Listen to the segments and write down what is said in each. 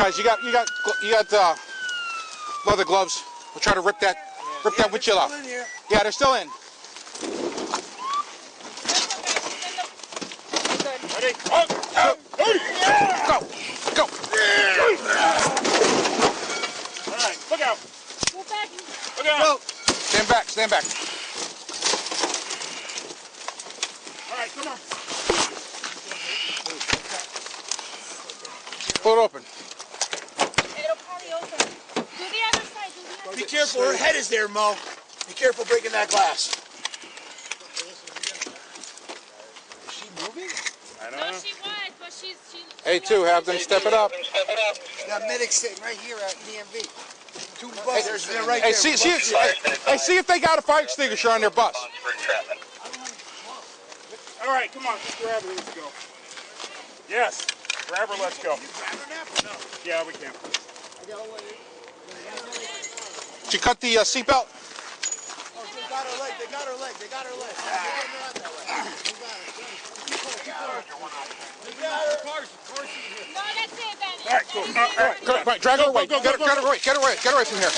Guys, you got leather gloves. We'll try to rip that windshield off. Yeah, they're still in. Ready? Go! Go! All right, look out! Look out! Go. Stand back. All right, come on. Pull it open. It'll probably open. Do the other side. Be careful, her head is there, Mo. Be careful breaking that glass. Is she moving? I don't No, know. she was, but she's. A2, have them step it up. That medic's sitting right here at EMV. Two buzzers, they're right there. See if they got a fire extinguisher on their bus. All right, come on, grab her, let's go. Yes, grab her, let's go. Can you grab her now? No. Yeah, we can. Did you cut the seatbelt? Oh, they got her leg. They're getting her out that way. No, that's it, Ben. All right, cool. All right, drag her away. Get her away. Get her away from here. All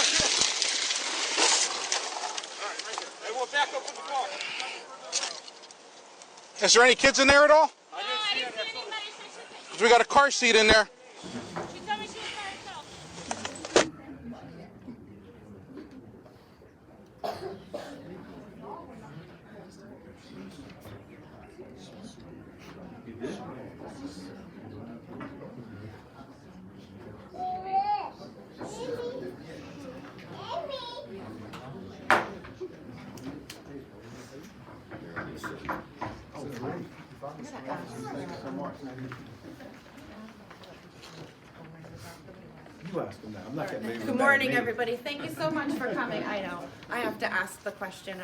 right, right there. Hey, we'll back up with the car. Is there any kids in there at all? No, I didn't see anybody. Because we got a car seat in there. She told me she was by herself. You ask them that. I'm not getting maybe. Good morning, everybody. Thank you so much for coming. I know I have to ask the question.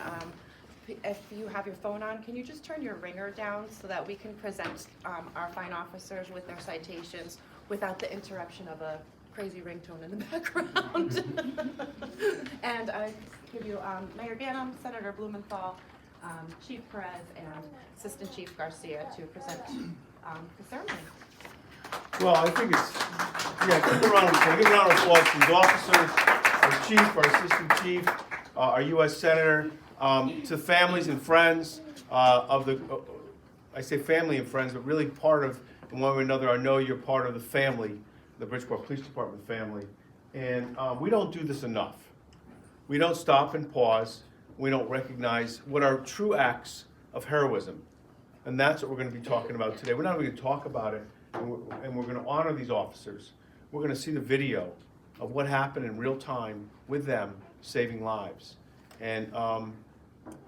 If you have your phone on, can you just turn your ringer down so that we can present our fine officers with their citations without the interruption of a crazy ringtone in the background? And I give you Mayor Ganem, Senator Blumenthal, Chief Perez, and Assistant Chief Garcia to present the ceremony. Well, I think it's, give a round of applause. Give a round of applause to the officers, our chief, our assistant chief, our U.S. Senator, to families and friends of the, I say family and friends, but really part of, in one way or another, I know you're part of the family, the Bridgeport Police Department family. And we don't do this enough. We don't stop and pause. We don't recognize what are true acts of heroism. And that's what we're going to be talking about today. We're not even going to talk about it, and we're going to honor these officers. We're going to see the video of what happened in real time with them saving lives. And,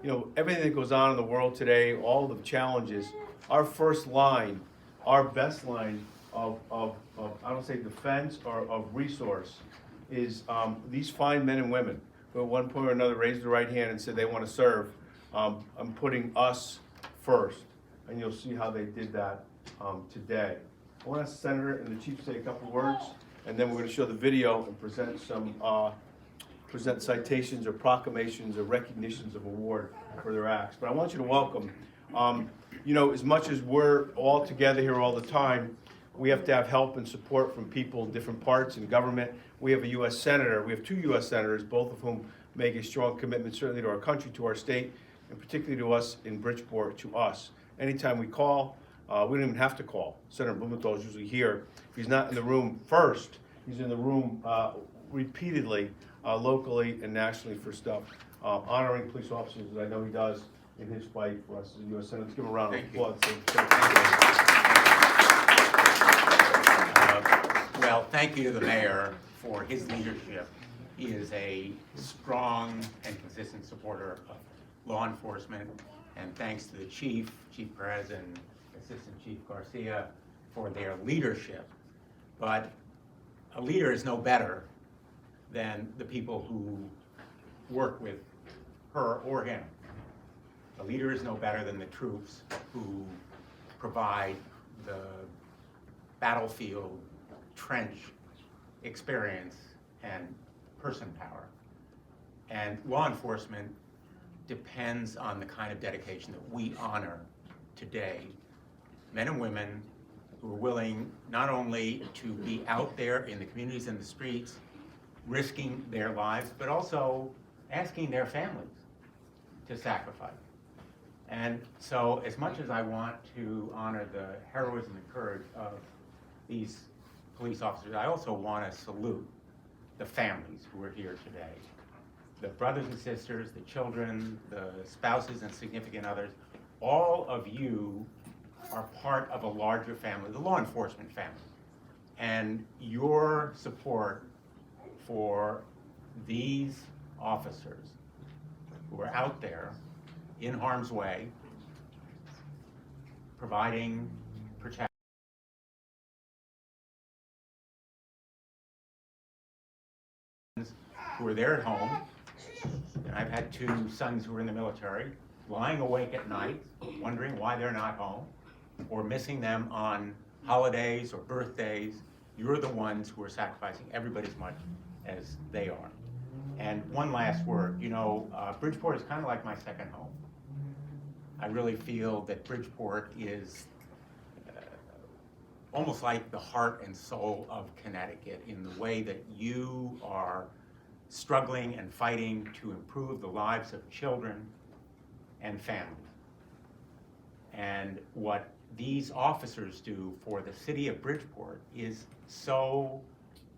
you know, everything that goes on in the world today, all the challenges, our first line, our best line of I don't say defense or of resource is these fine men and women who at one point or another raised their right hand and said they want to serve. I'm putting us first, and you'll see how they did that today. I want to ask the Senator and the Chief to say a couple of words, and then we're going to show the video and present some citations or proclamations or recognitions of award for their acts. But I want you to welcome, you know, as much as we're all together here all the time, we have to have help and support from people in different parts in government. We have a U.S. Senator, we have two U.S. Senators, both of whom make a strong commitment certainly to our country, to our state, and particularly to us in Bridgeport, to us. Anytime we call, we don't even have to call. Senator Blumenthal is usually here. If he's not in the room first, he's in the room repeatedly, locally and nationally for stuff, honoring police officers, as I know he does in his fight for us as a U.S. Senator. Let's give him a round of applause. Well, thank you to the mayor for his leadership. He is a strong and consistent supporter of law enforcement, and thanks to the Chief Perez and Assistant Chief Garcia for their leadership. But a leader is no better than the people who work with her or him. A leader is no better than the troops who provide the battlefield trench experience and person power. And law enforcement depends on the kind of dedication that we honor today. Men and women who are willing not only to be out there in the communities and the streets, risking their lives, but also asking their families to sacrifice. And so as much as I want to honor the heroism and courage of these police officers, I also want to salute the families who are here today. The brothers and sisters, the children, the spouses and significant others, all of you are part of a larger family, the law enforcement family. And your support for these officers who are out there in harm's way, providing protection, who are there at home. And I've had two sons who are in the military, lying awake at night, wondering why they're not home, or missing them on holidays or birthdays. You're the ones who are sacrificing everybody as much as they are. And one last word, you know, Bridgeport is kind of like my second home. I really feel that Bridgeport is almost like the heart and soul of Connecticut in the way that you are struggling and fighting to improve the lives of children and families. And what these officers do for the city of Bridgeport is so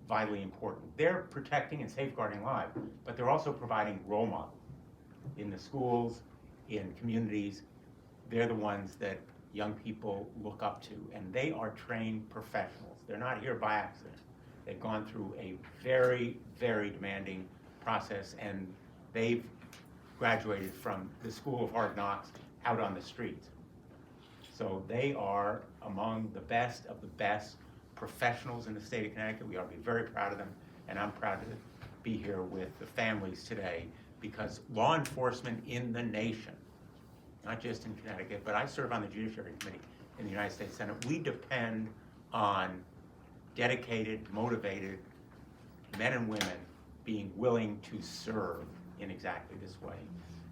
vitally important. They're protecting and safeguarding lives, but they're also providing role models in the schools, in communities. They're the ones that young people look up to, and they are trained professionals. They're not here by accident. They've gone through a very, very demanding process, and they've graduated from the School of Hard Knocks out on the streets. So they are among the best of the best professionals in the state of Connecticut. We ought to be very proud of them, and I'm proud to be here with the families today, because law enforcement in the nation, not just in Connecticut, but I serve on the Judiciary Committee in the United States Senate. We depend on dedicated, motivated men and women being willing to serve in exactly this way.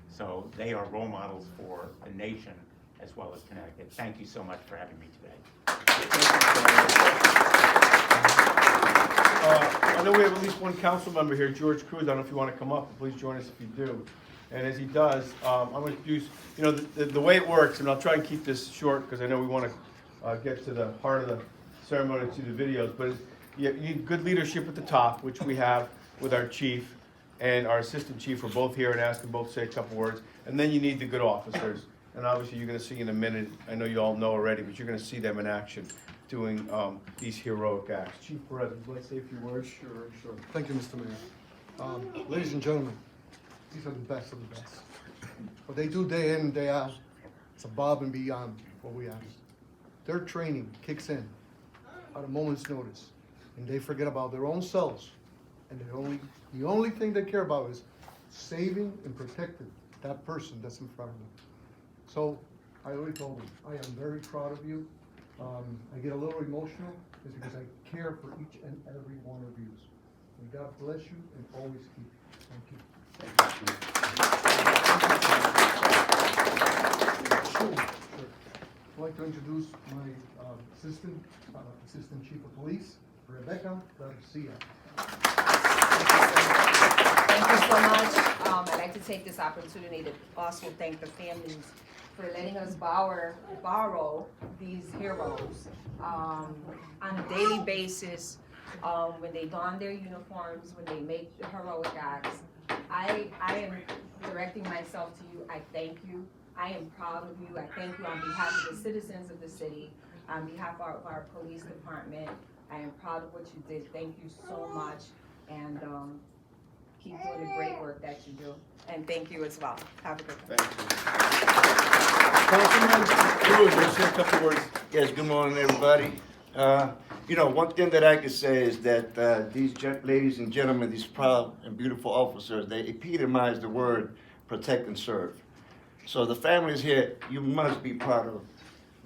So they are role models for the nation as well as Connecticut. Thank you so much for having me today. I know we have at least one council member here, George Cruz. I don't know if you want to come up. Please join us if you do. And as he does, I'm going to introduce, you know, the way it works, and I'll try and keep this short because I know we want to get to the heart of the ceremony, to the videos, but you need good leadership at the top, which we have with our chief and our assistant chief. We're both here and ask them both to say a couple words. And then you need the good officers. And obviously you're going to see in a minute, I know you all know already, but you're going to see them in action doing these heroic acts. Chief Perez, would you like to say a few words? Sure. Thank you, Mr. Mayor. Ladies and gentlemen, these are the best of the best. What they do day in and day out, it's above and beyond what we ask. Their training kicks in at a moment's notice, and they forget about their own selves, and the only thing they care about is saving and protecting that person that's in front of them. So I already told them, I am very proud of you. I get a little emotional, is because I care for each and every one of you. May God bless you and always keep you. Thank you. Sure. I'd like to introduce my assistant chief of police, Rebecca Garcia. Thank you so much. I'd like to take this opportunity to also thank the families for letting us borrow these heroes on a daily basis, when they don their uniforms, when they make heroic acts. I am directing myself to you. I thank you. I am proud of you. I thank you on behalf of the citizens of the city, on behalf of our police department. I am proud of what you did. Thank you so much, and keep doing the great work that you do. And thank you as well. Have a good one. Councilman Cruz, let's say a couple words. Yes, good morning, everybody. You know, one thing that I could say is that these ladies and gentlemen, these proud and beautiful officers, they epitomize the word protect and serve. So the families here, you must be proud of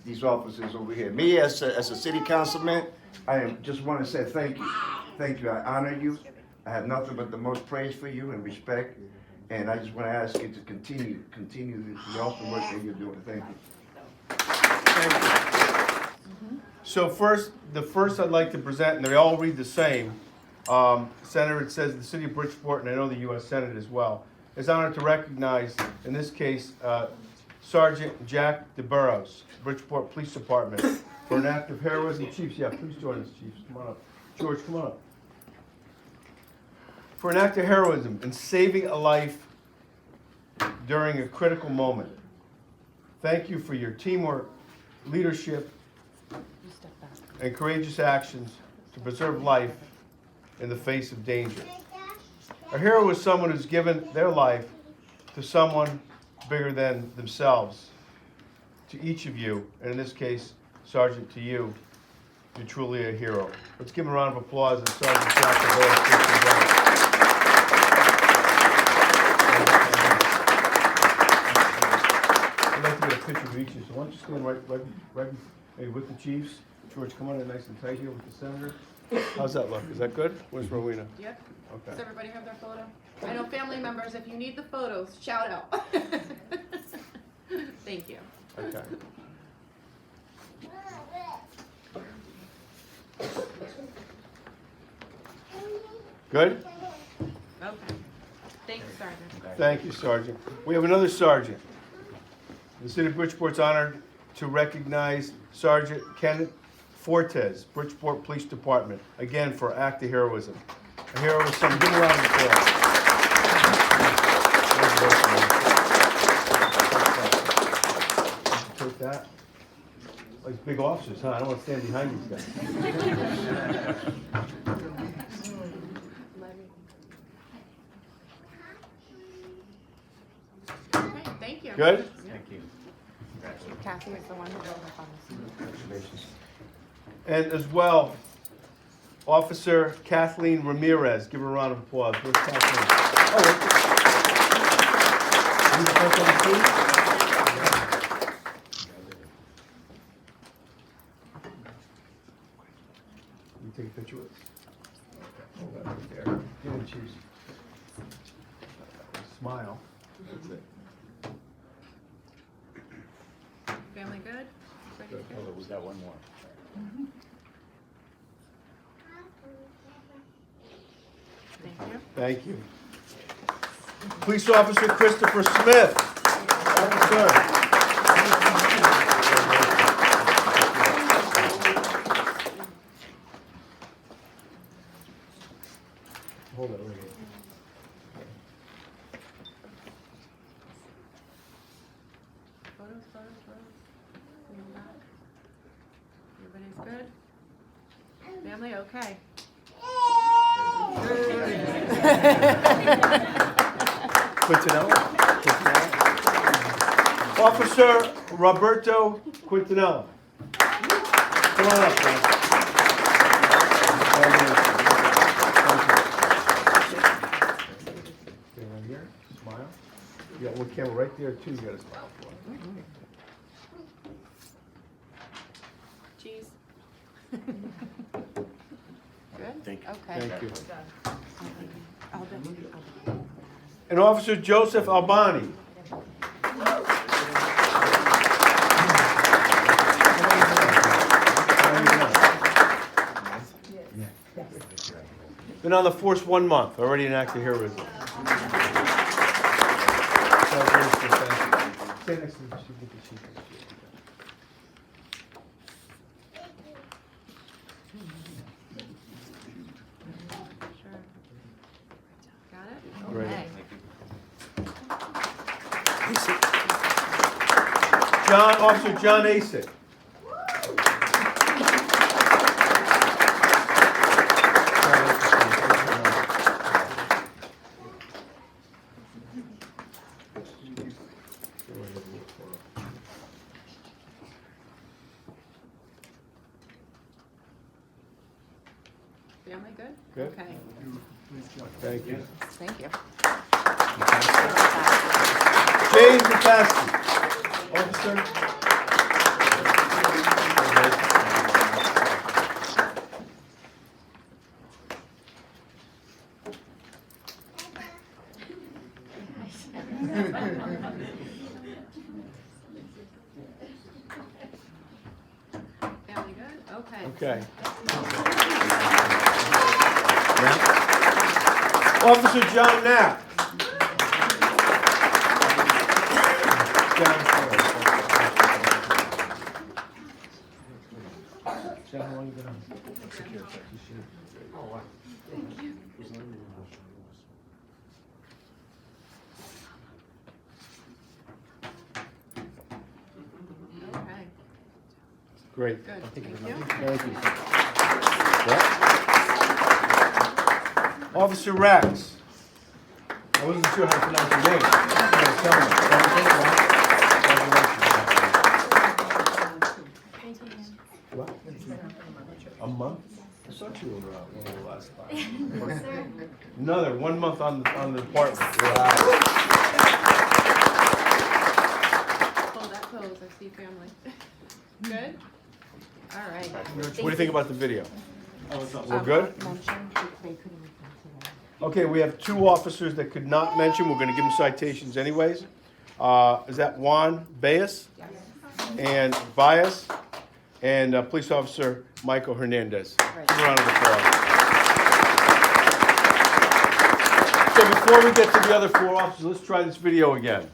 these officers over here. Me, as a city councilman, I just want to say thank you. Thank you. I honor you. I have nothing but the most praise for you and respect. And I just want to ask you to continue the awesome work that you're doing. Thank you. Thank you. So the first I'd like to present, and they all read the same. Senator, it says the city of Bridgeport, and I know the U.S. Senate as well, is honored to recognize, in this case, Sergeant Jack DeBurros, Bridgeport Police Department, for an act of heroism. Chiefs, yeah, please join us, Chiefs. Come on up. George, come on up. For an act of heroism in saving a life during a critical moment. Thank you for your teamwork, leadership, and courageous actions to preserve life in the face of danger. A hero is someone who's given their life to someone bigger than themselves. To each of you, and in this case, Sergeant, to you, you're truly a hero. Let's give him a round of applause and Sergeant Jack DeBurros. I'd like to get a picture of each of you, so why don't you stand right maybe with the chiefs. George, come on in nice and tight here with the senator. How's that look? Is that good? Where's Rowena? Yep. Okay. Does everybody have their photo? I know family members, if you need the photos, shout out. Thank you. Okay. Good? Okay. Thanks, Sergeant. Thank you, Sergeant. We have another sergeant. The city of Bridgeport's honored to recognize Sergeant Kenneth Fortes, Bridgeport Police Department, again for act of heroism. A hero is someone. Give him a round of applause. Take that. Oh, these big officers, huh? I don't want to stand behind these guys. Okay, thank you. Good? Thank you. Kathy is the one who wrote up on this. And as well, Officer Kathleen Ramirez. Give her a round of applause. Where's Kathleen? Oh, you the first on the team? You take a picture with us? Hold that right there. Give me cheese. Smile. That's it. Family good? Everybody's good? We got one more. Thank you. Thank you. Police Officer Christopher Smith. Officer. Hold it right here. Photos. Lean back. Everybody's good? Family, okay. Quintanilla. Officer Roberto Quintanilla. Come on up, man. Stay right here. Smile. You got one camera right there, too. You got to smile for. Cheese. Good? Thank you. Okay. Thank you. I'll do. And Officer Joseph Albani. Been on the force 1 month, already an act of heroism. Stay next to the chief, get the chief. Sure. Got it? Great. Okay. Officer John Asick. Family good? Good. Okay. Thank you. Thank you. James McCaskey. Officer. Family good? Okay. Okay. Officer John Knapp. John, how long you been on? Oh, wow. Thank you. Okay. Great. Good. Thank you. Thank you. Officer Rex. I wasn't sure how to pronounce your name. What? A month? I thought you were one of the last five. Another 1 month on the department. Hold that pose. I see family. Good? All right. What do you think about the video? We're good? Okay, we have 2 officers that could not mention. We're going to give them citations anyways. Is that Juan Baez? Yes. And Baez? And Police Officer Michael Hernandez. Right. Give a round of applause. So before we get to the other 4 officers, let's try this video again.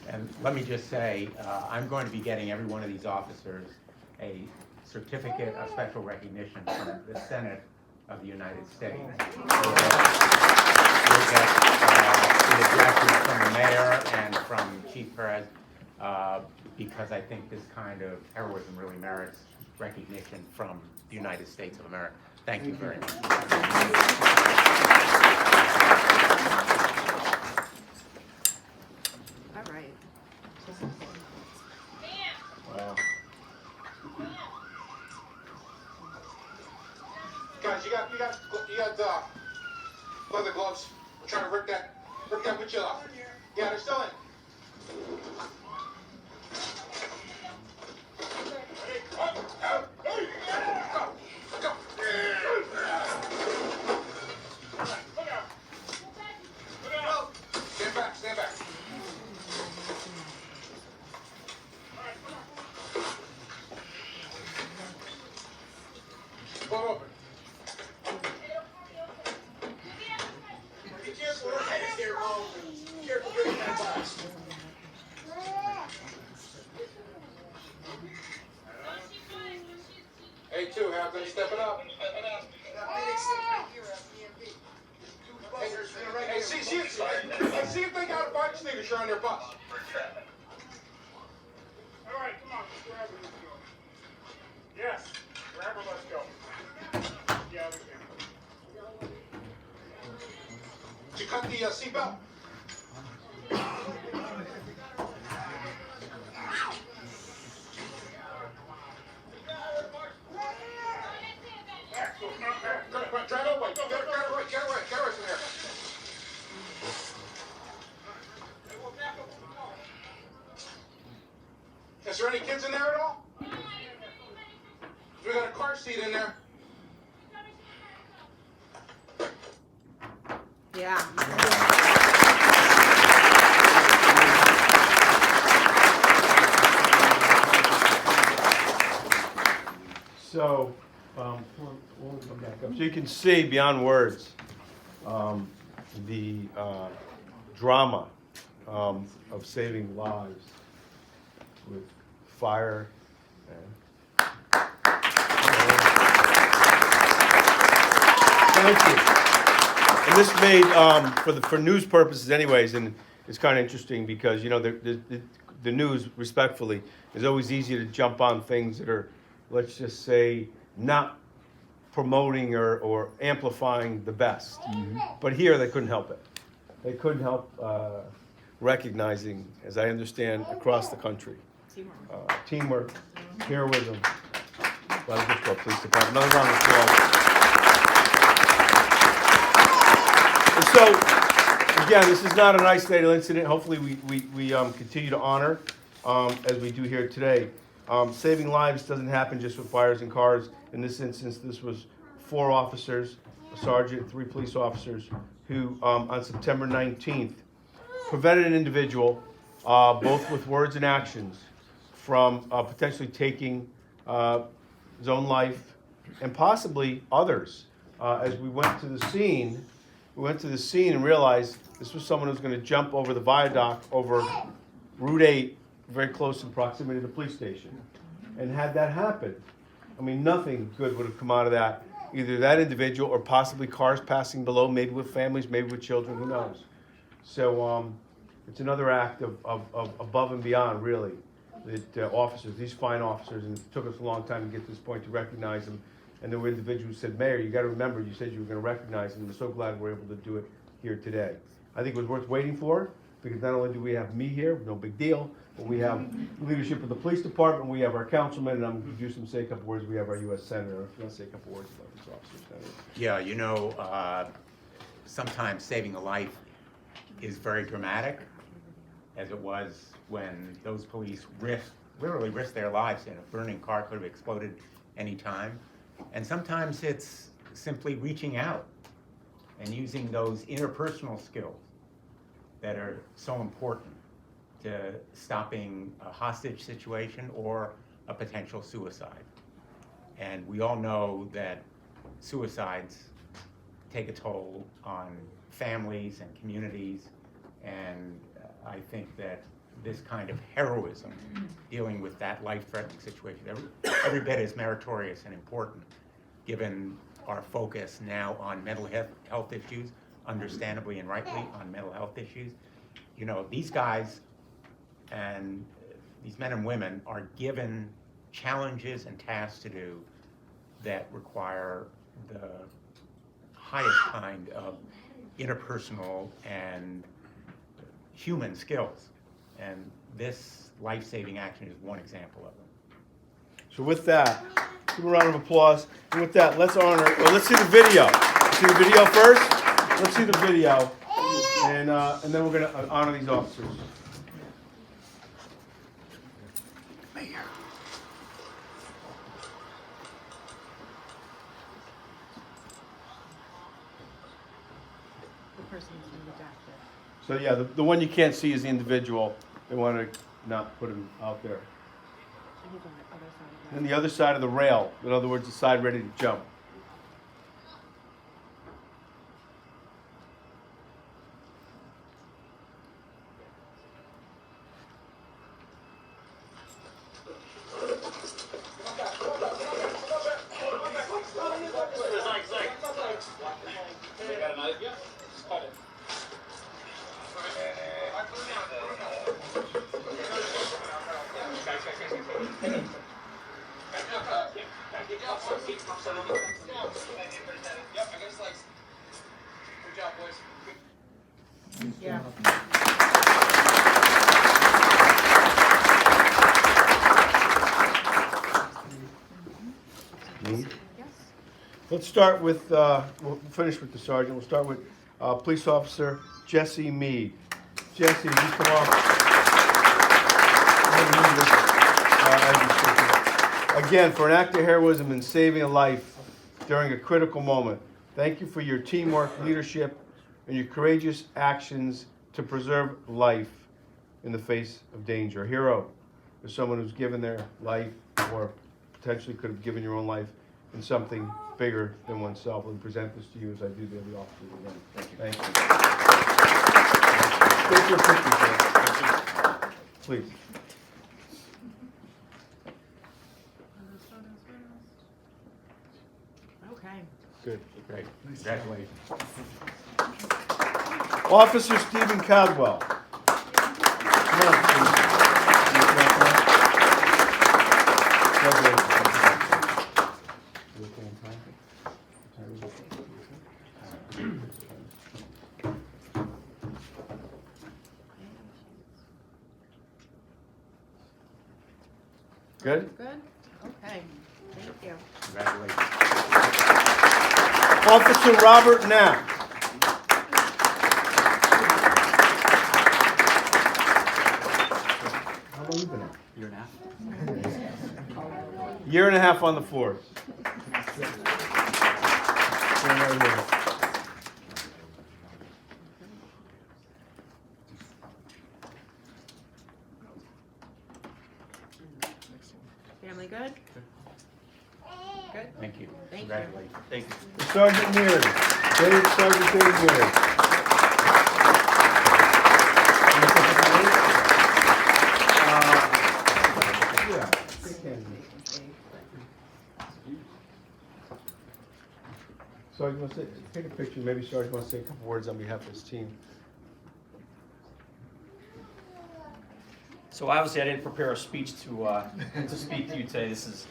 And let me just say, I'm going to be getting every one of these officers a certificate of special recognition from the Senate of the United States. We'll get the addresses from the mayor and from Chief Perez, because I think this kind of heroism really merits recognition from the United States of America. Thank you very much. All right. Wow. Guys, you got leather gloves. We're trying to rip that windshield off. Yeah, they're still in. Stand back. Pull it open. Be careful, careful bringing that box. Hey, 2, Hampton, step it up. Hey, see if they got a bike extinguisher on their bus. All right, come on, let's grab her, let's go. Yes, grab her, let's go. Yeah, we can. Did you cut the seatbelt? Drive away. Get away from here. Is there any kids in there at all? We got a car seat in there. Yeah. So, we'll come back up. So you can see beyond words the drama of saving lives with fire and thank you. And this made for news purposes, anyways, and it's kind of interesting because the news, respectfully, is always easy to jump on things that are, let's just say, not promoting or amplifying the best. Mm-hmm. But here they couldn't help it. They couldn't help recognizing, as I understand, across the country, teamwork, heroism. Bridgeport Police Department. Another round of applause. And so, again, this is not an isolated incident. Hopefully, we continue to honor, as we do here today. Saving lives doesn't happen just with fires and cars. In this instance, this was 4 officers, a sergeant, 3 police officers, who on September 19th prevented an individual, both with words and actions, from potentially taking his own life and possibly others. As we went to the scene, and realized this was someone who was going to jump over the viaduct over Route 8, very close in proximity to the police station. And had that happened, I mean, nothing good would have come out of that. Either that individual or possibly cars passing below, maybe with families, maybe with children, who knows? So it's another act of above and beyond, really, that officers, these fine officers, and it took us a long time to get to this point to recognize them. And there were individuals who said, Mayor, you got to remember, you said you were going to recognize them. We're so glad we're able to do it here today. I think it was worth waiting for, because not only do we have me here, no big deal, but we have leadership of the police department, we have our councilman, and I'm going to use him to say a couple words. We have our U.S. Senator. If you want to say a couple words about this officer, Senator. Yeah, you know, sometimes saving a life is very dramatic, as it was when those police literally risked their lives in a burning car could have exploded any time. And sometimes it's simply reaching out and using those interpersonal skills that are so important to stopping a hostage situation or a potential suicide. And we all know that suicides take a toll on families and communities, and I think that this kind of heroism dealing with that life-threatening situation every bit is meritorious and important, given our focus now on mental health issues, understandably and rightly on mental health issues. You know, these guys and these men and women are given challenges and tasks to do that require the highest kind of interpersonal and human skills. And this life-saving action is one example of them. So with that, give a round of applause. And with that, let's see the video. Let's see the video first. Let's see the video, and then we're going to honor these officers. So yeah, the one you can't see is the individual. They want to not put him out there. And the other side of the rail, in other words, the side ready to jump. Let's start with, we'll finish with the sergeant. We'll start with Police Officer Jesse Mead. Jesse, you come off. Again, for an act of heroism and saving a life during a critical moment, thank you for your teamwork, leadership, and your courageous actions to preserve life in the face of danger. A hero is someone who's given their life, or potentially could have given your own life, in something bigger than oneself. And present this to you as I do the other officers again. Thank you. Take your picture, sir. Please. Okay. Good. Great. Congratulations. Officer Stephen Cadwell. Come on, please. Congratulations. Good? Good? Okay. Thank you. Congratulations. Officer Robert Knapp. How long have you been out? Year and a half. Year and a half on the force. Right here. Family good? Good? Thank Thank you. Thank you. Congratulations. Thank you. Sergeant Meary. Sergeant Dave Meary. Sergeant, wants to take a picture. Maybe Sergeant wants to say a couple words on behalf of his team. So obviously I didn't prepare a speech to speak to you today. This is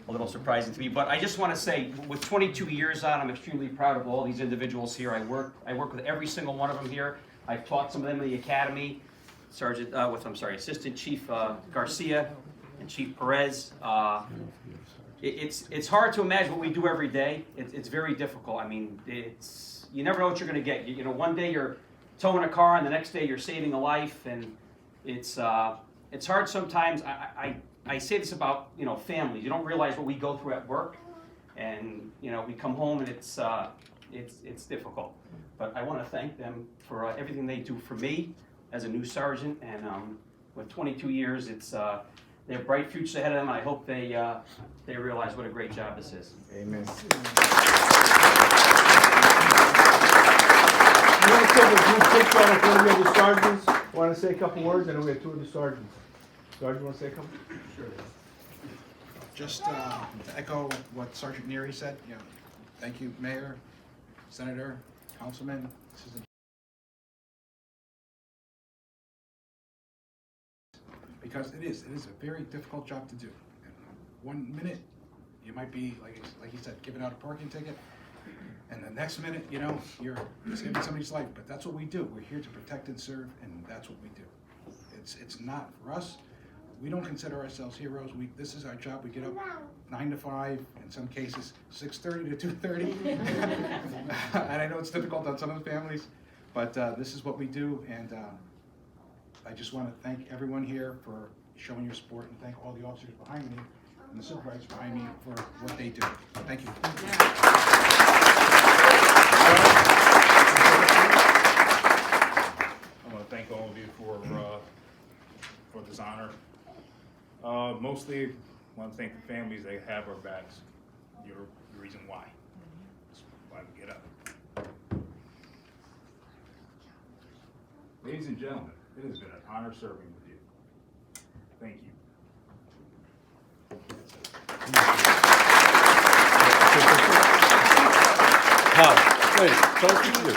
a little surprising to me, but I just want to say, with 22 years on, I'm extremely proud of all these individuals here. I work with every single one of them here. I've taught some of them in the academy. Assistant Chief Garcia and Chief Perez. It's hard to imagine what we do every day. It's very difficult. I mean, you never know what you're going to get. You know, one day you're towing a car, and the next day you're saving a life, and it's hard sometimes. I say this about, you know, families. You don't realize what we go through at work, and you know, we come home and it's difficult. But I want to thank them for everything they do for me as a new sergeant, and with 22 years, they have bright futures ahead of them. And I hope they realize what a great job this is. Amen. You want to take a group picture on one of the other sergeants? Want to say a couple words? I know we have two of the sergeants. Sergeant, want to say a couple? Sure. Just to echo what Sergeant Neary said, you know, thank you, Mayor, Senator, Councilman. Because it is a very difficult job to do. And 1 minute, you might be, like you said, giving out a parking ticket, and the next minute, you know, you're saving somebody's life. But that's what we do. We're here to protect and serve, and that's what we do. It's not for us. We don't consider ourselves heroes. This is our job. We get up 9 to 5, in some cases 6:30 to 2:30. And I know it's difficult on some of the families, but this is what we do. And I just want to thank everyone here for showing your support, and thank all the officers behind me and the supervisors behind me for what they do. Thank you. I want to thank all of you for this honor. Mostly, I want to thank the families. They have our backs. You're the reason why. That's why we get up. Ladies and gentlemen, it has been an honor serving with you. Thank you. Wait, tell us what you do.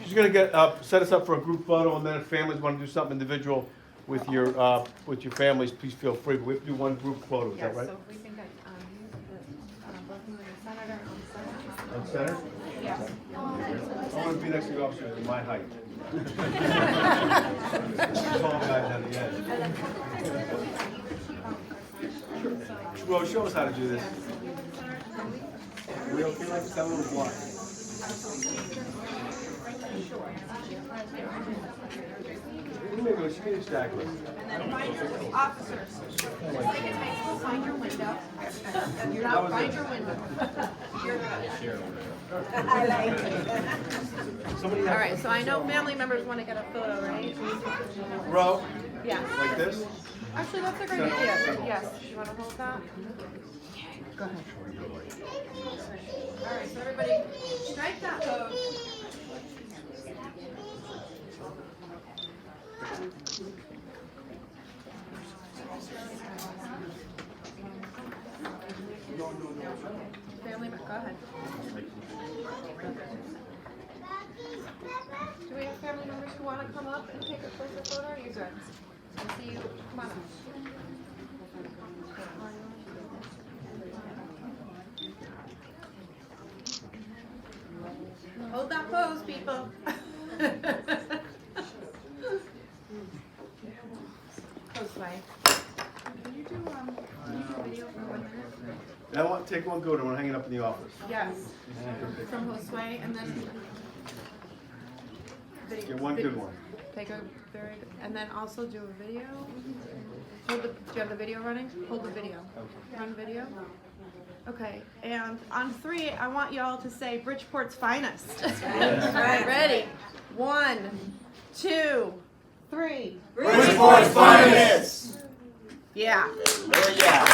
She's going to set us up for a group photo, and then if families want to do something individual with your families, please feel free. But we have to do one group photo, is that right? So if we can get both of the senator On center? Yes. I want to be next to the officer at my height. Tall guys on the end. Well, show us how to do this. Are we okay like this? Have a little block. Exactly. And then find your officers. Just like in high school, find your window. You're not, find your window. You're good. I like it. All right, so I know family members want to get a photo, right? Row? Yeah. Like this? Actually, that's a great idea. Yes. You want to hold that? Go ahead. All right, so everybody, strike that pose. Family, go ahead. Do we have family members who want to come up and take a closer photo? Or are you good? I see you. Come on up. Hold that pose, people. Josue. Can you do video for 1 minute? I want to take one good one, hang it up in the office. Yes. From Josue, and then Get one good one. take a very good, and then also do a video. Hold the, do you have the video running? Hold the video. Run video. Okay, and on 3, I want y'all to say Bridgeport's finest. Alright, ready? 1, 2, 3. Bridgeport's finest! Yeah. Yeah.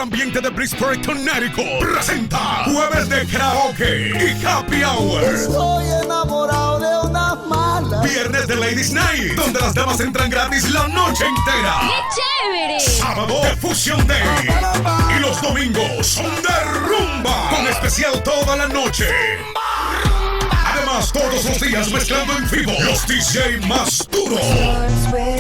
ambiente de Bridgeport, Connecticut presenta Jueves de Karaoke y Happy Hour. Estoy enamorado de una mala. Viernes de Ladies Night, donde las damas entran gratis la noche entera. ¡Qué chévere! Sábado de Fusion Day. Y los domingos son de rumba, con especial toda la noche. Además, todos los días mezclando en vivo los DJ más duros,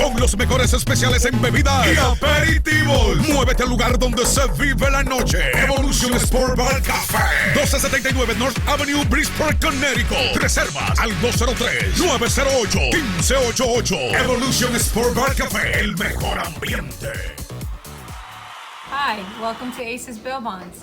con los mejores especiales en bebidas y aperitivos. Muévete al lugar donde se vive la noche. Evolution Sport Bar Café, 1279 North Avenue, Bridgeport, Connecticut. Reservas al 203-908-1588. Evolution Sport Bar Café, el mejor ambiente. Hi, welcome to Aces Bail Bonds.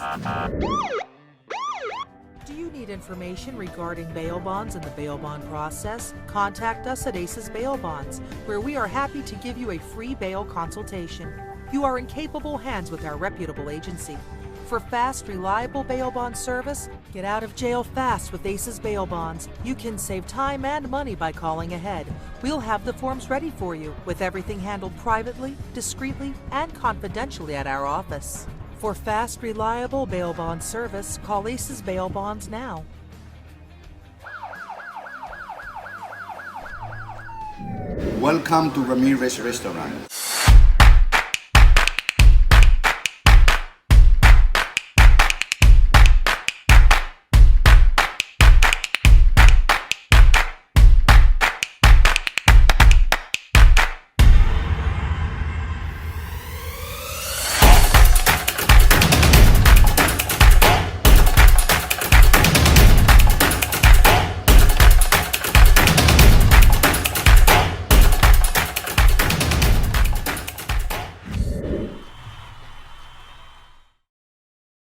Do you need information regarding bail bonds and the bail bond process? Contact us at Aces Bail Bonds, where we are happy to give you a free bail consultation. You are in capable hands with our reputable agency. For fast, reliable bail bond service, get out of jail fast with Aces Bail Bonds. You can save time and money by calling ahead. We'll have the forms ready for you, with everything handled privately, discreetly, and confidentially at our office. For fast, reliable bail bond service, call Aces Bail Bonds now. Welcome to Ramirez Restaurant.